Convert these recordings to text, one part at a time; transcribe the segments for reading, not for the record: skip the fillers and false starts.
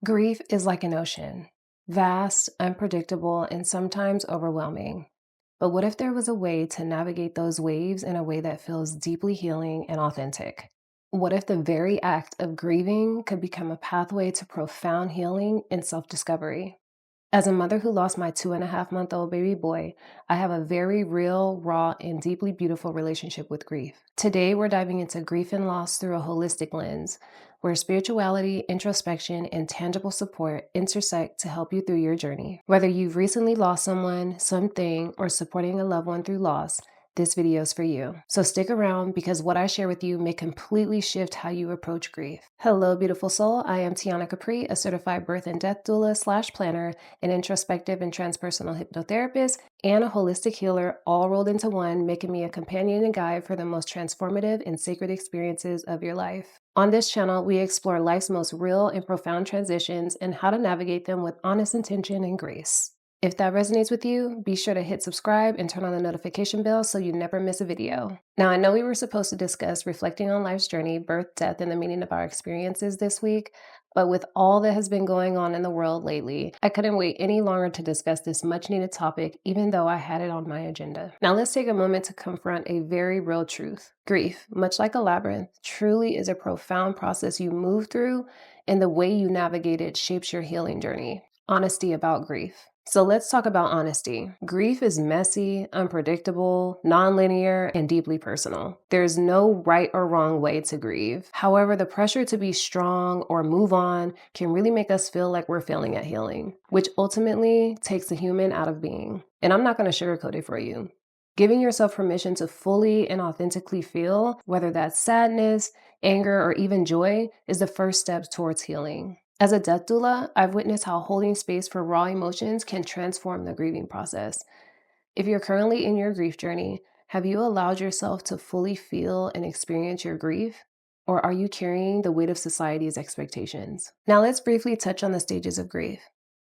Grief is like an ocean, vast, unpredictable, and sometimes overwhelming. But what if there was a way to navigate those waves in a way that feels deeply healing and authentic? What if the very act of grieving could become a pathway to profound healing and self discovery? As a mother who lost my 2.5-month-old baby boy, I have a very real, raw, and deeply beautiful relationship with grief. Today, we're diving into grief and loss through a holistic lens, where spirituality, introspection, and tangible support intersect to help you through your journey. Whether you've recently lost someone, something, or supporting a loved one through loss, this video is for you. So stick around because what I share with you may completely shift how you approach grief. Hello, beautiful soul. I am Tiana Capri, a certified birth and death doula / planner, an introspective and transpersonal hypnotherapist, and a holistic healer, all rolled into one, making me a companion and guide for the most transformative and sacred experiences of your life. On this channel, we explore life's most real and profound transitions and how to navigate them with honest intention and grace. If that resonates with you, be sure to hit subscribe and turn on the notification bell so you never miss a video. Now, I know we were supposed to discuss reflecting on life's journey, birth, death, and the meaning of our experiences this week, but with all that has been going on in the world lately, I couldn't wait any longer to discuss this much needed topic, even though I had it on my agenda. Now, let's take a moment to confront a very real truth. Grief, much like a labyrinth, truly is a profound process you move through, and the way you navigate it shapes your healing journey. Honesty about grief. So let's talk about honesty. Grief is messy, unpredictable, nonlinear, and deeply personal. There's no right or wrong way to grieve. However, the pressure to be strong or move on can really make us feel like we're failing at healing, which ultimately takes the human out of being. And I'm not going to sugarcoat it for you. Giving yourself permission to fully and authentically feel, whether that's sadness, anger, or even joy, is the first step towards healing. As a death doula, I've witnessed how holding space for raw emotions can transform the grieving process. If you're currently in your grief journey, have you allowed yourself to fully feel and experience your grief? Or are you carrying the weight of society's expectations? Now let's briefly touch on the stages of grief.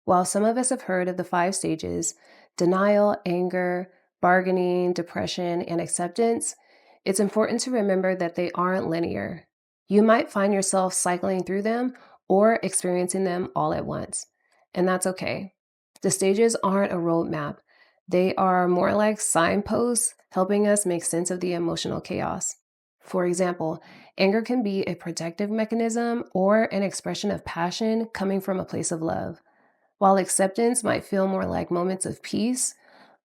While some of us have heard of the 5 stages, denial, anger, bargaining, depression, and acceptance, it's important to remember that they aren't linear. You might find yourself cycling through them or experiencing them all at once, and that's okay. The stages aren't a roadmap. They are more like signposts helping us make sense of the emotional chaos. For example, anger can be a protective mechanism or an expression of passion coming from a place of love, while acceptance might feel more like moments of peace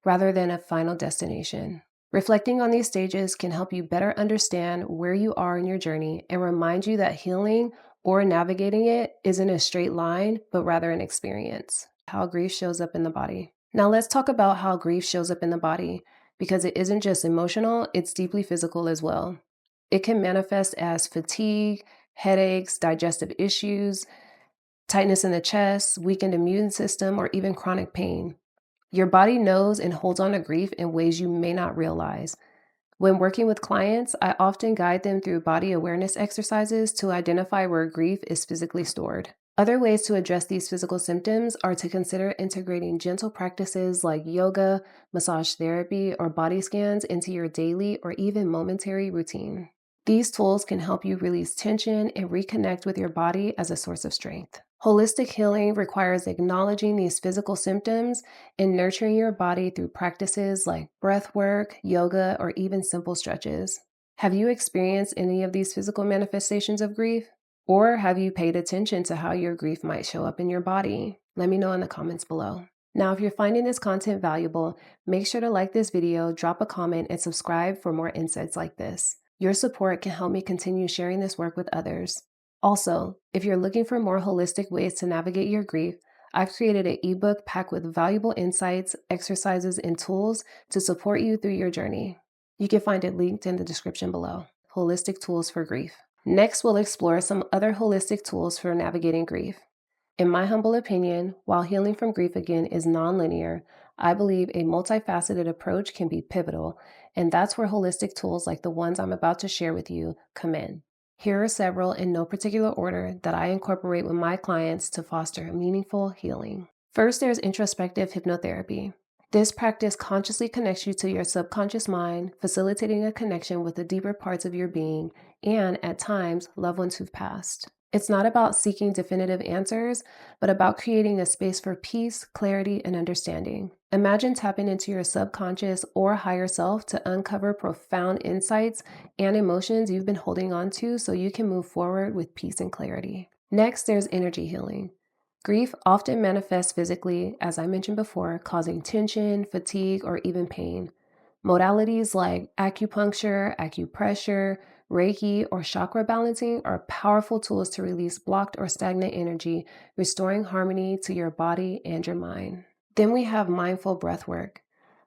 rather than a final destination. Reflecting on these stages can help you better understand where you are in your journey and remind you that healing or navigating it isn't a straight line, but rather an experience. How grief shows up in the body. Now let's talk about how grief shows up in the body, because it isn't just emotional, it's deeply physical as well. It can manifest as fatigue, headaches, digestive issues, tightness in the chest, weakened immune system, or even chronic pain. Your body knows and holds on to grief in ways you may not realize. When working with clients, I often guide them through body awareness exercises to identify where grief is physically stored. Other ways to address these physical symptoms are to consider integrating gentle practices like yoga, massage therapy, or body scans into your daily or even momentary routine. These tools can help you release tension and reconnect with your body as a source of strength. Holistic healing requires acknowledging these physical symptoms and nurturing your body through practices like breath work, yoga, or even simple stretches. Have you experienced any of these physical manifestations of grief? Or have you paid attention to how your grief might show up in your body? Let me know in the comments below. Now, if you're finding this content valuable, make sure to like this video, drop a comment, and subscribe for more insights like this. Your support can help me continue sharing this work with others. Also, if you're looking for more holistic ways to navigate your grief, I've created an ebook packed with valuable insights, exercises, and tools to support you through your journey. You can find it linked in the description below. Holistic Tools for Grief. Next, we'll explore some other holistic tools for navigating grief. In my humble opinion, while healing from grief again is nonlinear, I believe a multifaceted approach can be pivotal, and that's where holistic tools like the ones I'm about to share with you come in. Here are several in no particular order that I incorporate with my clients to foster meaningful healing. First, there's introspective hypnotherapy. This practice consciously connects you to your subconscious mind, facilitating a connection with the deeper parts of your being and, at times, loved ones who've passed. It's not about seeking definitive answers, but about creating a space for peace, clarity, and understanding. Imagine tapping into your subconscious or higher self to uncover profound insights and emotions you've been holding on to so you can move forward with peace and clarity. Next, there's energy healing. Grief often manifests physically, as I mentioned before, causing tension, fatigue, or even pain. Modalities like acupuncture, acupressure, Reiki, or chakra balancing are powerful tools to release blocked or stagnant energy, restoring harmony to your body and your mind. Then we have mindful breath work.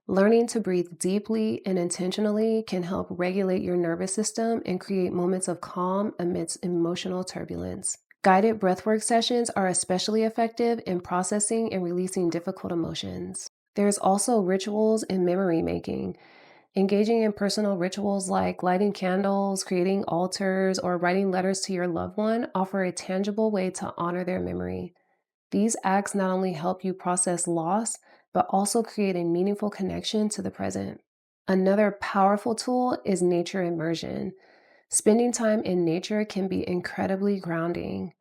Learning to breathe deeply and intentionally can help regulate your nervous system and create moments of calm amidst emotional turbulence. Guided breathwork sessions are especially effective in processing and releasing difficult emotions. There's also rituals and memory making. Engaging in personal rituals like lighting candles, creating altars, or writing letters to your loved one offer a tangible way to honor their memory. These acts not only help you process loss, but also create a meaningful connection to the present. Another powerful tool is nature immersion. Spending time in nature can be incredibly grounding.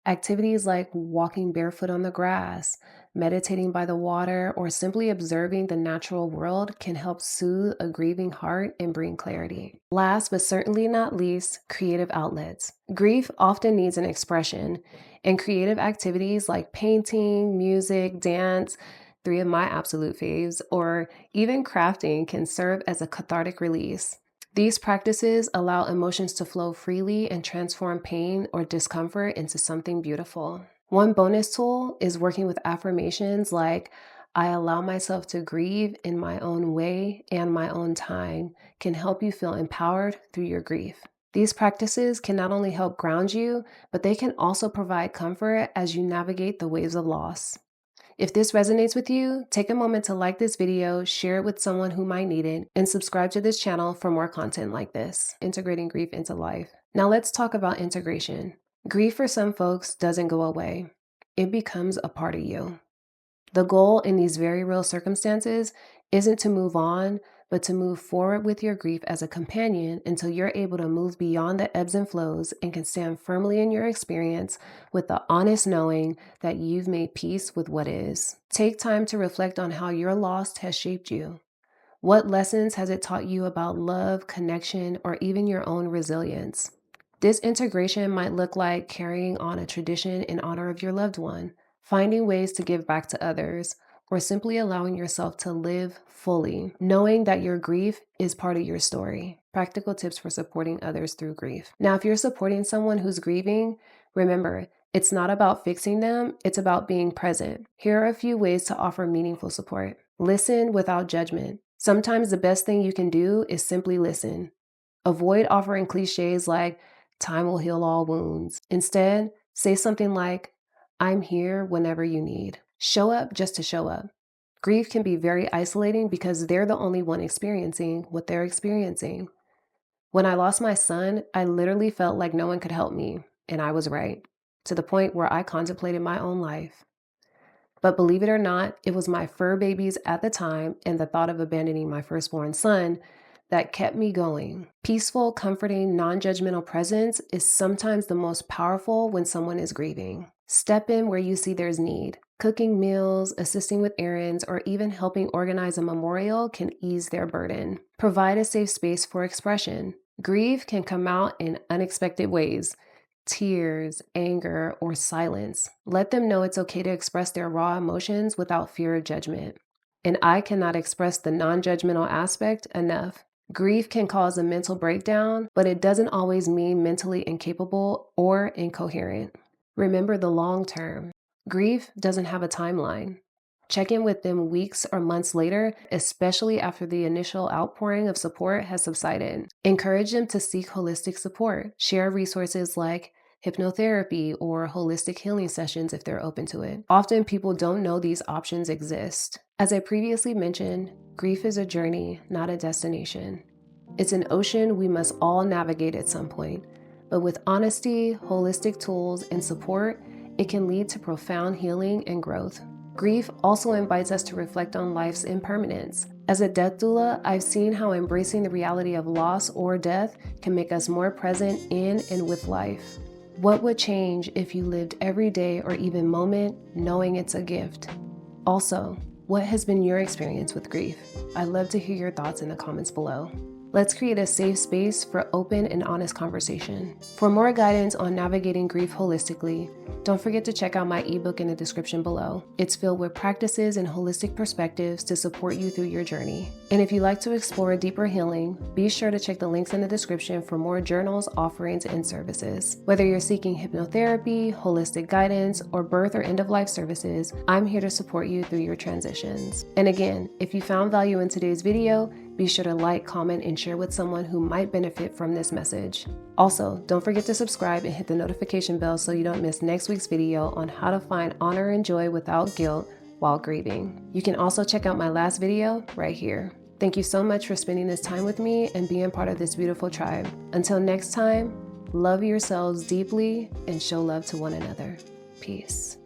Activities like walking barefoot on the grass, meditating by the water, or simply observing the natural world can help soothe a grieving heart and bring clarity. Last but certainly not least, creative outlets. Grief often needs an expression, and creative activities like painting, music, dance, three of my absolute faves, or even crafting can serve as a cathartic release. These practices allow emotions to flow freely and transform pain or discomfort into something beautiful. One bonus tool is working with affirmations like, I allow myself to grieve in my own way and my own time, can help you feel empowered through your grief. These practices can not only help ground you, but they can also provide comfort as you navigate the waves of loss. If this resonates with you, take a moment to like this video, share it with someone who might need it, and subscribe to this channel for more content like this, integrating grief into life. Now let's talk about integration. Grief for some folks doesn't go away. It becomes a part of you. The goal in these very real circumstances isn't to move on, but to move forward with your grief as a companion until you're able to move beyond the ebbs and flows and can stand firmly in your experience with the honest knowing that you've made peace with what is. Take time to reflect on how your loss has shaped you. What lessons has it taught you about love, connection, or even your own resilience? This integration might look like carrying on a tradition in honor of your loved one, finding ways to give back to others, or simply allowing yourself to live fully, knowing that your grief is part of your story. Practical tips for supporting others through grief. Now, if you're supporting someone who's grieving, remember, it's not about fixing them, it's about being present. Here are a few ways to offer meaningful support. Listen without judgment. Sometimes the best thing you can do is simply listen. Avoid offering cliches like, time will heal all wounds. Instead, say something like, I'm here whenever you need. Show up just to show up. Grief can be very isolating because they're the only one experiencing what they're experiencing. When I lost my son, I literally felt like no one could help me, and I was right, to the point where I contemplated my own life. But believe it or not, it was my fur babies at the time and the thought of abandoning my firstborn son that kept me going. Peaceful, comforting, non-judgmental presence is sometimes the most powerful when someone is grieving. Step in where you see there's need. Cooking meals, assisting with errands, or even helping organize a memorial can ease their burden. Provide a safe space for expression. Grief can come out in unexpected ways. Tears, anger, or silence. Let them know it's okay to express their raw emotions without fear of judgment. And I cannot express the non-judgmental aspect enough. Grief can cause a mental breakdown, but it doesn't always mean mentally incapable or incoherent. Remember the long term. Grief doesn't have a timeline. Check in with them weeks or months later, especially after the initial outpouring of support has subsided. Encourage them to seek holistic support. Share resources like hypnotherapy or holistic healing sessions if they're open to it. Often people don't know these options exist. As I previously mentioned, grief is a journey, not a destination. It's an ocean we must all navigate at some point. But with honesty, holistic tools, and support, it can lead to profound healing and growth. Grief also invites us to reflect on life's impermanence. As a death doula, I've seen how embracing the reality of loss or death can make us more present in and with life. What would change if you lived every day or even moment knowing it's a gift? Also, what has been your experience with grief? I'd love to hear your thoughts in the comments below. Let's create a safe space for open and honest conversation. For more guidance on navigating grief holistically, don't forget to check out my ebook in the description below. It's filled with practices and holistic perspectives to support you through your journey. And if you'd like to explore deeper healing, be sure to check the links in the description for more journals, offerings, and services. Whether you're seeking hypnotherapy, holistic guidance, or birth or end-of-life services, I'm here to support you through your transitions. And again, if you found value in today's video, be sure to like, comment, and share with someone who might benefit from this message. Also, don't forget to subscribe and hit the notification bell so you don't miss next week's video on how to find honor and joy without guilt while grieving. You can also check out my last video right here. Thank you so much for spending this time with me and being part of this beautiful tribe. Until next time, love yourselves deeply and show love to one another. Peace.